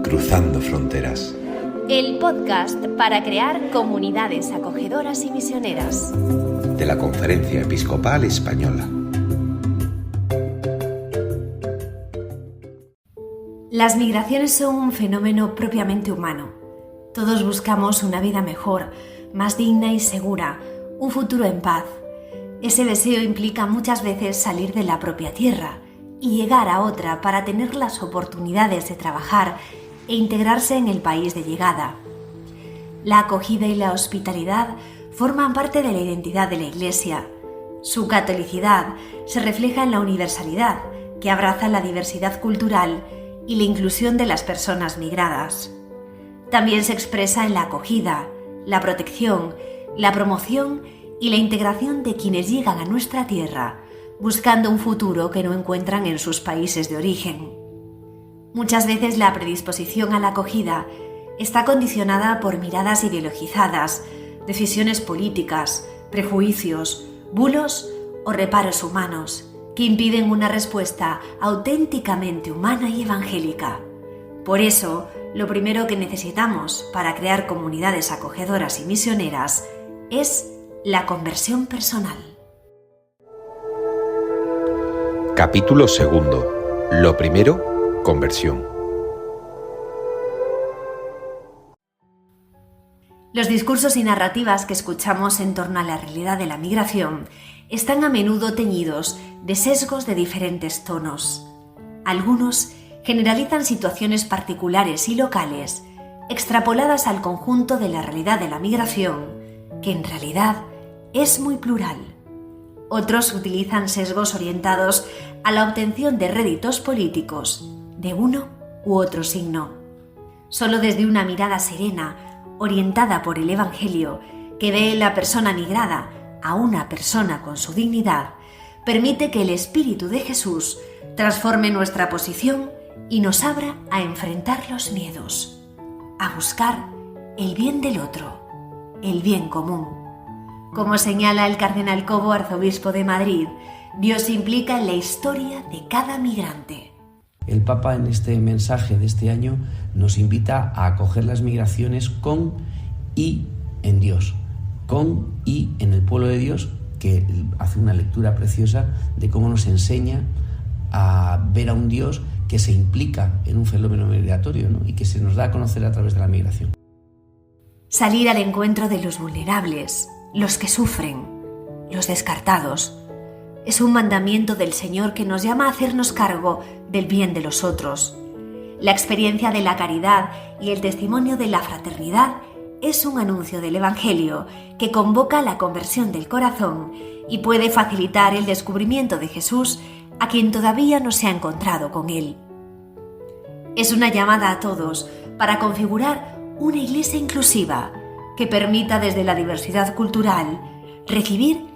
Cruzando Fronteras. El podcast para crear comunidades acogedoras y misioneras. De la Conferencia Episcopal Española. Las migraciones son un fenómeno propiamente humano. Todos buscamos una vida mejor, más digna y segura, un futuro en paz. Ese deseo implica muchas veces salir de la propia tierra y llegar a otra para tener las oportunidades de trabajar e integrarse en el país de llegada. La acogida y la hospitalidad forman parte de la identidad de la Iglesia. Su catolicidad se refleja en la universalidad, que abraza la diversidad cultural y la inclusión de las personas migradas. También se expresa en la acogida, la protección, la promoción y la integración de quienes llegan a nuestra tierra, buscando un futuro que no encuentran en sus países de origen. Muchas veces la predisposición a la acogida está condicionada por miradas ideologizadas, decisiones políticas, prejuicios, bulos o reparos humanos que impiden una respuesta auténticamente humana y evangélica. Por eso, lo primero que necesitamos para crear comunidades acogedoras y misioneras es la conversión personal. Capítulo 2. Lo primero, conversión. Los discursos y narrativas que escuchamos en torno a la realidad de la migración están a menudo teñidos de sesgos de diferentes tonos. Algunos generalizan situaciones particulares y locales, extrapoladas al conjunto de la realidad de la migración, que en realidad es muy plural. Otros utilizan sesgos orientados a la obtención de réditos políticos, de uno u otro signo. Solo desde una mirada serena, orientada por el Evangelio, que ve en la persona migrada a una persona con su dignidad, permite que el Espíritu de Jesús transforme nuestra posición y nos abra a enfrentar los miedos, a buscar el bien del otro, el bien común. Como señala el cardenal Cobo, arzobispo de Madrid, Dios se implica en la historia de cada migrante. El Papa en este mensaje de este año nos invita a acoger las migraciones con y en Dios, con y en el pueblo de Dios, que hace una lectura preciosa de cómo nos enseña a ver a un Dios que se implica en un fenómeno migratorio, ¿no? Y que se nos da a conocer a través de la migración. Salir al encuentro de los vulnerables, los que sufren, los descartados, es un mandamiento del Señor que nos llama a hacernos cargo del bien de los otros. La experiencia de la caridad y el testimonio de la fraternidad es un anuncio del Evangelio que convoca la conversión del corazón y puede facilitar el descubrimiento de Jesús a quien todavía no se ha encontrado con Él. Es una llamada a todos para configurar una iglesia inclusiva que permita desde la diversidad cultural recibir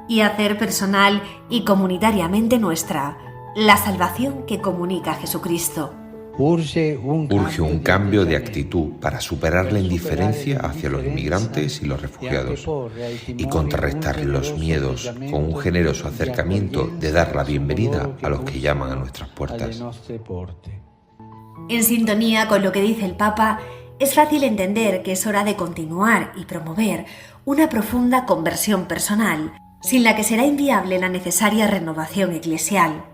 y hacer personal y comunitariamente nuestra la salvación que comunica Jesucristo. Urge un cambio de actitud para superar la indiferencia hacia los inmigrantes y los refugiados y contrarrestar los miedos con un generoso acercamiento de dar la bienvenida a los que llaman a nuestras puertas. En sintonía con lo que dice el Papa, es fácil entender que es hora de continuar y promover una profunda conversión personal, sin la que será inviable la necesaria renovación eclesial.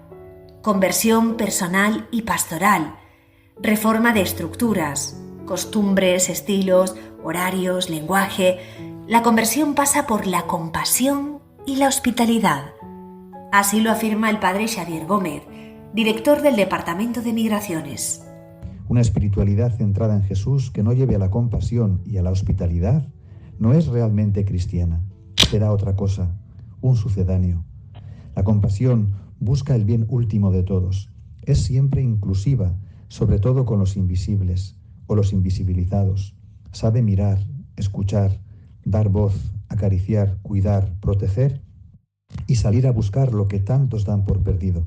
Conversión personal y pastoral, reforma de estructuras, costumbres, estilos, horarios, lenguaje. La conversión pasa por la compasión y la hospitalidad. Así lo afirma el padre Xavier Gómez, director del Departamento de Migraciones. Una espiritualidad centrada en Jesús que no lleve a la compasión y a la hospitalidad no es realmente cristiana. Será otra cosa, un sucedáneo. La compasión busca el bien último de todos. Es siempre inclusiva, sobre todo con los invisibles o los invisibilizados. Sabe mirar, escuchar, dar voz, acariciar, cuidar, proteger y salir a buscar lo que tantos dan por perdido.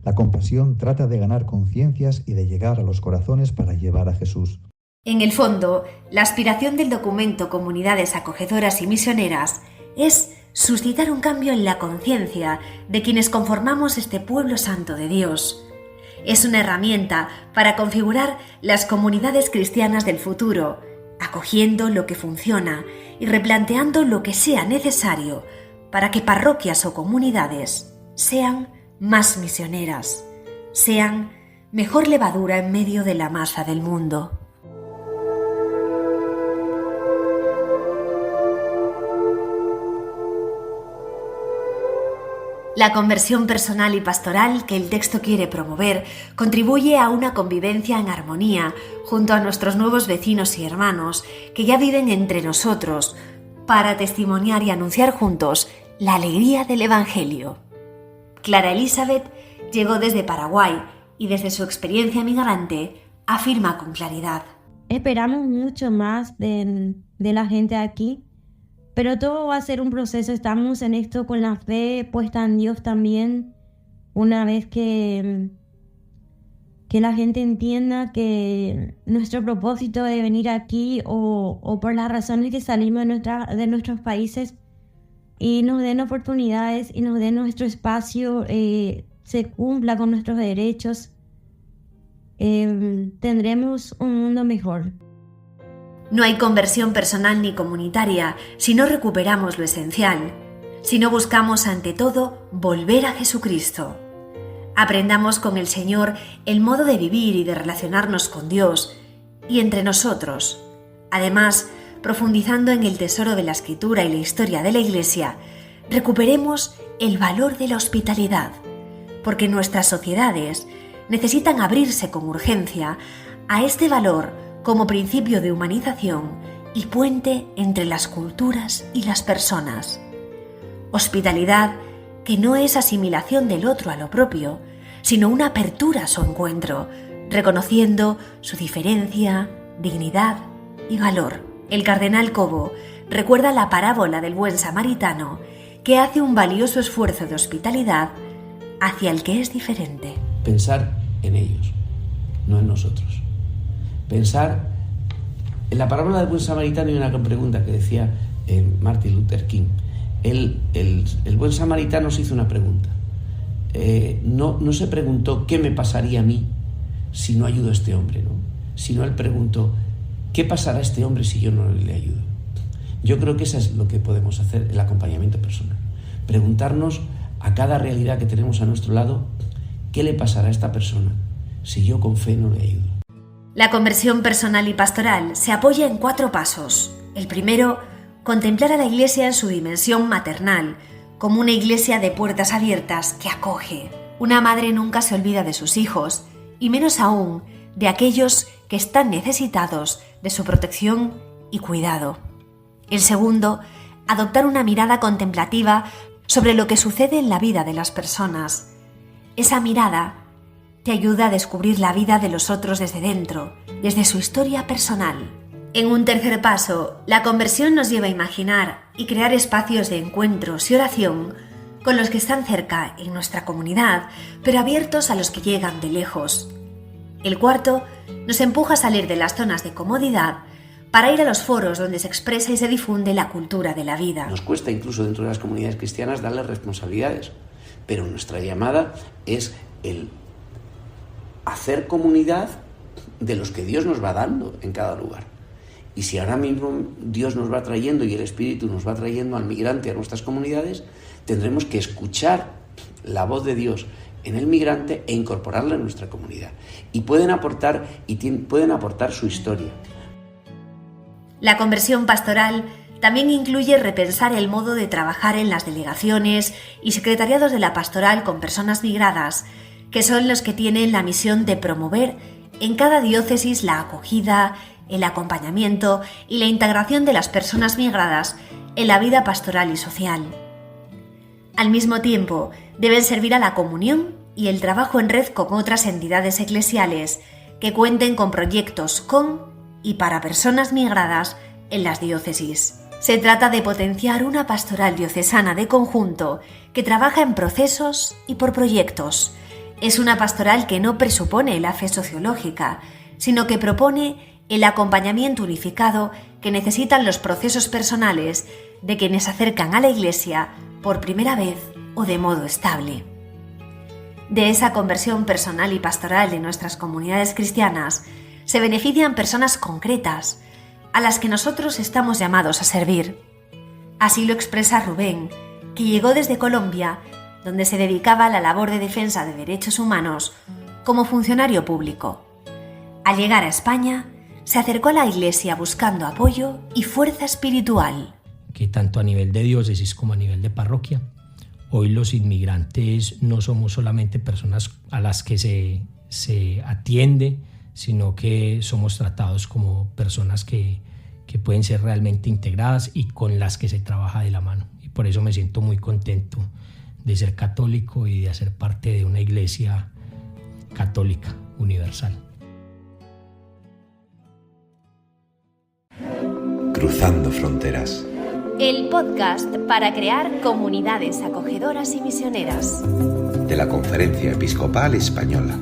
La compasión trata de ganar conciencias y de llegar a los corazones para llevar a Jesús. En el fondo, la aspiración del documento Comunidades Acogedoras y Misioneras es suscitar un cambio en la conciencia de quienes conformamos este pueblo santo de Dios. Es una herramienta para configurar las comunidades cristianas del futuro, acogiendo lo que funciona y replanteando lo que sea necesario para que parroquias o comunidades sean más misioneras, sean mejor levadura en medio de la masa del mundo. La conversión personal y pastoral que el texto quiere promover contribuye a una convivencia en armonía junto a nuestros nuevos vecinos y hermanos que ya viven entre nosotros para testimoniar y anunciar juntos la alegría del Evangelio. Clara Elizabeth llegó desde Paraguay y desde su experiencia migrante afirma con claridad: Esperamos mucho más de la gente aquí, pero todo va a ser un proceso. Estamos en esto con la fe puesta en Dios también. Una vez que la gente entienda que nuestro propósito de venir aquí o por las razones que salimos de nuestros países y nos den oportunidades y nos den nuestro espacio, se cumpla con nuestros derechos, tendremos un mundo mejor. No hay conversión personal ni comunitaria si no recuperamos lo esencial, si no buscamos ante todo volver a Jesucristo. Aprendamos con el Señor el modo de vivir y de relacionarnos con Dios y entre nosotros. Además, profundizando en el tesoro de la Escritura y la historia de la Iglesia, recuperemos el valor de la hospitalidad, porque nuestras sociedades necesitan abrirse con urgencia a este valor como principio de humanización y puente entre las culturas y las personas. Hospitalidad que no es asimilación del otro a lo propio, sino una apertura a su encuentro, reconociendo su diferencia, dignidad y valor. El cardenal Cobo recuerda la parábola del buen samaritano que hace un valioso esfuerzo de hospitalidad hacia el que es diferente. Pensar en ellos, no en nosotros. Pensar en la parábola del buen samaritano. Y una pregunta que decía Martin Luther King. El buen samaritano se hizo una pregunta. No se preguntó qué me pasaría a mí si no ayudo a este hombre, ¿no? Sino él preguntó qué pasará a este hombre si yo no le ayudo. Yo creo que eso es lo que podemos hacer, el acompañamiento personal. Preguntarnos a cada realidad que tenemos a nuestro lado, ¿qué le pasará a esta persona si yo con fe no le ayudo? La conversión personal y pastoral se apoya en 4 pasos. El primero, contemplar a la Iglesia en su dimensión maternal, como una Iglesia de puertas abiertas que acoge. Una madre nunca se olvida de sus hijos, y menos aún de aquellos que están necesitados de su protección y cuidado. El segundo, adoptar una mirada contemplativa sobre lo que sucede en la vida de las personas. Esa mirada te ayuda a descubrir la vida de los otros desde dentro, desde su historia personal. En un tercer paso, la conversión nos lleva a imaginar y crear espacios de encuentros y oración con los que están cerca en nuestra comunidad, pero abiertos a los que llegan de lejos. El cuarto nos empuja a salir de las zonas de comodidad para ir a los foros donde se expresa y se difunde la cultura de la vida. Nos cuesta incluso dentro de las comunidades cristianas darles responsabilidades, pero nuestra llamada es el hacer comunidad de los que Dios nos va dando en cada lugar. Y si ahora mismo Dios nos va trayendo y el Espíritu nos va trayendo al migrante a nuestras comunidades, tendremos que escuchar la voz de Dios en el migrante e incorporarla en nuestra comunidad. Y pueden aportar su historia. La conversión pastoral también incluye repensar el modo de trabajar en las delegaciones y secretariados de la pastoral con personas migradas, que son los que tienen la misión de promover en cada diócesis la acogida, el acompañamiento y la integración de las personas migradas en la vida pastoral y social. Al mismo tiempo, deben servir a la comunión y el trabajo en red con otras entidades eclesiales que cuenten con proyectos con y para personas migradas en las diócesis. Se trata de potenciar una pastoral diocesana de conjunto que trabaja en procesos y por proyectos. Es una pastoral que no presupone la fe sociológica, sino que propone el acompañamiento unificado que necesitan los procesos personales de quienes se acercan a la Iglesia por primera vez o de modo estable. De esa conversión personal y pastoral de nuestras comunidades cristianas se benefician personas concretas, a las que nosotros estamos llamados a servir. Así lo expresa Rubén, que llegó desde Colombia, donde se dedicaba a la labor de defensa de derechos humanos como funcionario público. Al llegar a España, se acercó a la Iglesia buscando apoyo y fuerza espiritual. Que tanto a nivel de diócesis como a nivel de parroquia, hoy los inmigrantes no somos solamente personas a las que se atiende, sino que somos tratados como personas que pueden ser realmente integradas y con las que se trabaja de la mano. Y por eso me siento muy contento de ser católico y de hacer parte de una iglesia católica universal. Cruzando Fronteras. El podcast para crear comunidades acogedoras y misioneras. De la Conferencia Episcopal Española.